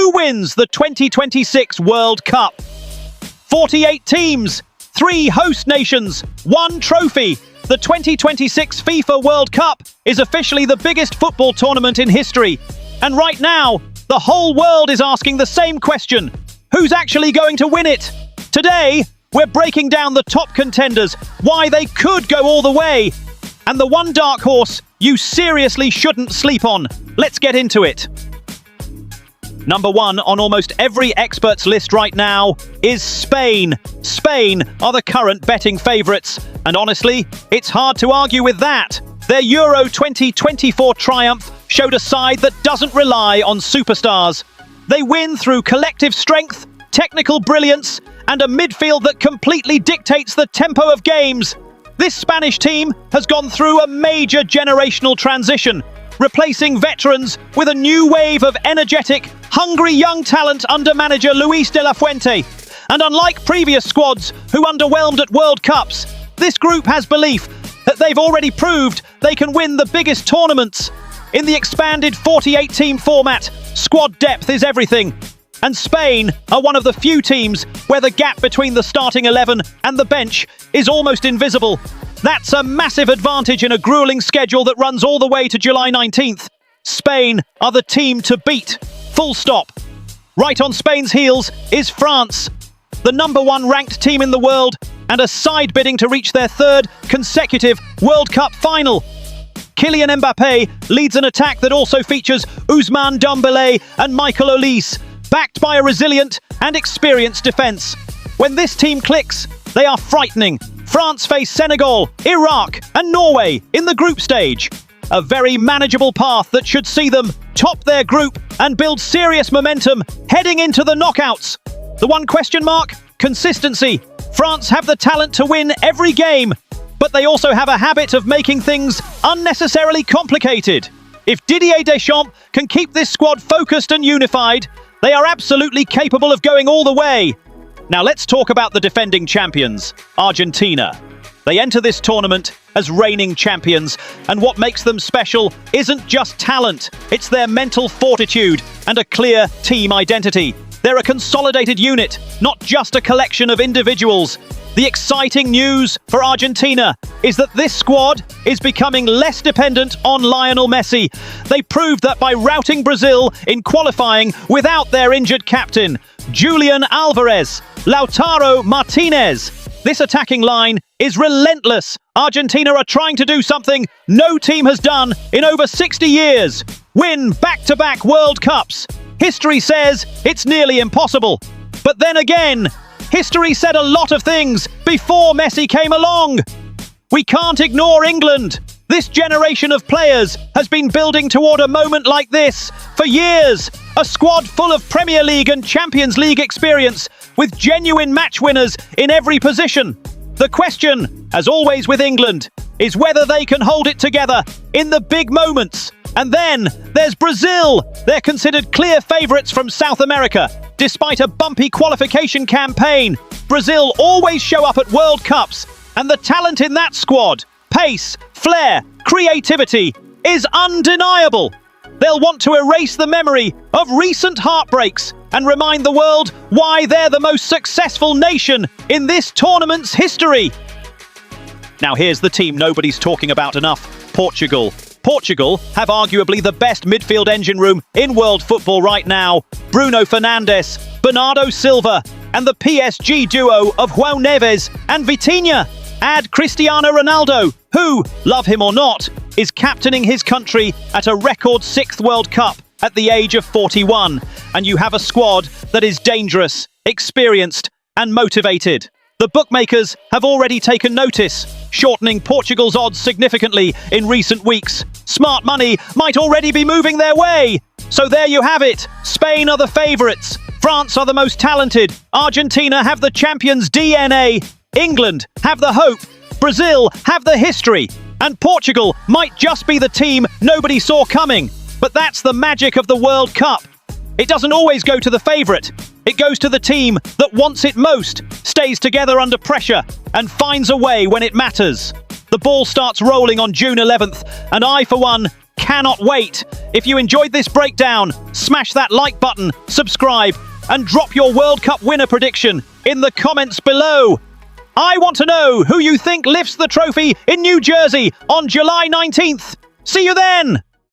Who wins the 2026 World Cup? 48 teams, 3 host nations, 1 trophy. The 2026 FIFA World Cup is officially the biggest football tournament in history. And right now, the whole world is asking the same question. Who's actually going to win it? Today, we're breaking down the top contenders, why they could go all the way, and the one dark horse you seriously shouldn't sleep on. Let's get into it. Number 1 on almost every expert's list right now is Spain. Spain are the current betting favourites, and honestly, it's hard to argue with that. Their Euro 2024 triumph showed a side that doesn't rely on superstars. They win through collective strength, technical brilliance, and a midfield that completely dictates the tempo of games. This Spanish team has gone through a major generational transition, replacing veterans with a new wave of energetic, hungry young talent under manager Luis de la Fuente. And unlike previous squads who underwhelmed at World Cups, this group has belief that they've already proved they can win the biggest tournaments. In the expanded 48-team format, squad depth is everything. And Spain are one of the few teams where the gap between the starting 11 and the bench is almost invisible. That's a massive advantage in a grueling schedule that runs all the way to July 19th. Spain are the team to beat. Full stop. Right on Spain's heels is France, the number 1 ranked team in the world and a side bidding to reach their 3rd consecutive World Cup final. Kylian Mbappé leads an attack that also features Ousmane Dembélé and Michael Olise, backed by a resilient and experienced defence. When this team clicks, they are frightening. France face Senegal, Iraq and Norway in the group stage. A very manageable path that should see them top their group and build serious momentum heading into the knockouts. The one question mark? Consistency. France have the talent to win every game, but they also have a habit of making things unnecessarily complicated. If Didier Deschamps can keep this squad focused and unified, they are absolutely capable of going all the way. Now let's talk about the defending champions, Argentina. They enter this tournament as reigning champions, and what makes them special isn't just talent, it's their mental fortitude and a clear team identity. They're a consolidated unit, not just a collection of individuals. The exciting news for Argentina is that this squad is becoming less dependent on Lionel Messi. They proved that by routing Brazil in qualifying without their injured captain, Julian Alvarez, Lautaro Martinez. This attacking line is relentless. Argentina are trying to do something no team has done in over 60 years. Win back-to-back World Cups. History says it's nearly impossible. But then again, history said a lot of things before Messi came along. We can't ignore England. This generation of players has been building toward a moment like this for years. A squad full of Premier League and Champions League experience with genuine match winners in every position. The question, as always with England, is whether they can hold it together in the big moments. And then there's Brazil. They're considered clear favourites from South America. Despite a bumpy qualification campaign, Brazil always show up at World Cups, and the talent in that squad, pace, flair, creativity, is undeniable. They'll want to erase the memory of recent heartbreaks and remind the world why they're the most successful nation in this tournament's history. Now here's the team nobody's talking about enough, Portugal. Portugal have arguably the best midfield engine room in world football right now. Bruno Fernandes, Bernardo Silva, and the PSG duo of João Neves and Vitinha. Add Cristiano Ronaldo, who, love him or not, is captaining his country at a record 6th World Cup at the age of 41. And you have a squad that is dangerous, experienced, and motivated. The bookmakers have already taken notice, shortening Portugal's odds significantly in recent weeks. Smart money might already be moving their way. So there you have it. Spain are the favourites. France are the most talented. Argentina have the champions' DNA. England have the hope. Brazil have the history. And Portugal might just be the team nobody saw coming. But that's the magic of the World Cup. It doesn't always go to the favourite. It goes to the team that wants it most, stays together under pressure, and finds a way when it matters. The ball starts rolling on June 11th, and I, for one, cannot wait. If you enjoyed this breakdown, smash that like button, subscribe, and drop your World Cup winner prediction in the comments below. I want to know who you think lifts the trophy in New Jersey on July 19th. See you then!